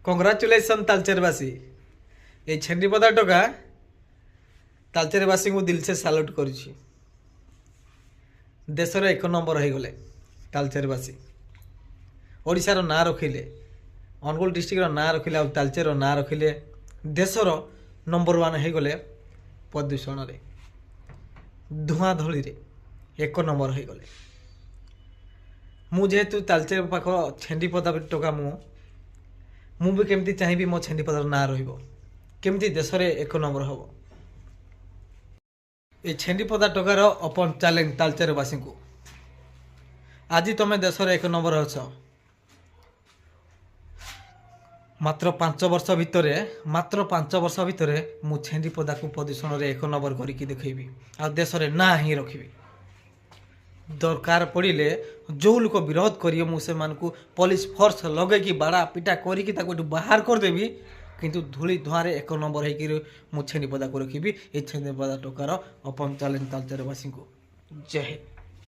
Congratulation ତାଲଚେରବାସୀ। এই ଛେଣ୍ଡିପଦା ଟୋକା ତାଲଚେରବାସୀଙ୍କୁ ଦିଲସେ salute କରୁଛି। ଦେଶର 1 ନମ୍ବର ହେଇଗଲେ ତାଲଚେରବାସୀ। ଓଡ଼ିଶାର ନାଁ ରଖିଲେ, ଅନୁଗୁଳ ଡିଷ୍ଟ୍ରିକ୍ଟର ନାଁ ରଖିଲେ, ଆଉ ତାଲଚେରର ନାଁ ରଖିଲେ। ଦେଶର ନମ୍ବର 1 ହେଇଗଲେ ପ୍ରଦୂଷଣରେ, ଧୂଆଁ ଧୂଳିରେ 1 ନମ୍ବର ହେଇଗଲେ। ମୁଁ ଯେହେତୁ ତାଲଚେର ପାଖ ଛେଣ୍ଡିପଦା ଟୋକା, ମୁଁ ବି କେମିତି ଚାହିଁବି ମୋ ଛେଣ୍ଡିପଦାର ନାଁ ରହିବ, କେମିତି ଦେଶରେ 1 ନମ୍ବର ହେବ। এই ଛେଣ୍ଡିପଦା ଟୋକାର ଓପନ ଚ୍ୟାଲେଞ୍ଜ ତାଲଚେରବାସୀଙ୍କୁ। ଆଜି ତମେ ଦେଶରେ 1 ନମ୍ବର ଅଛ। ମାତ୍ର 5 ବର୍ଷ ଭିତରେ ମୁଁ ଛେଣ୍ଡିପଦାକୁ ପ୍ରଦୂଷଣରେ 1 ନମ୍ବର କରିକି ଦେଖେଇବି, ଆଉ ଦେଶରେ ନାଁ ହିଁ ରଖିବି। ଦରକାର ପଡ଼ିଲେ ଯେଉଁ ଲୋକ ବିରୋଧ କରିବେ, ମୁଁ ସେମାନଙ୍କୁ ପୋଲିସ ଫୋର୍ସ ଲଗେଇକି ବାଡ଼ା ପିଟା କରିକି ତାକୁ ଏଠୁ ବାହାର କରିଦେବି, କିନ୍ତୁ ଧୂଳି ଧୂଆଁରେ 1 ନମ୍ବର ହେଇକି ମୁଁ ଛେଣ୍ଡିପଦାକୁ ରଖିବି। এই ଛେଣ୍ଡିପଦା ଟୋକାର ଓପନ ଚ୍ୟାଲେଞ୍ଜ ତାଲଚେରବାସୀଙ୍କୁ। ଜୟ ହିନ୍ଦ।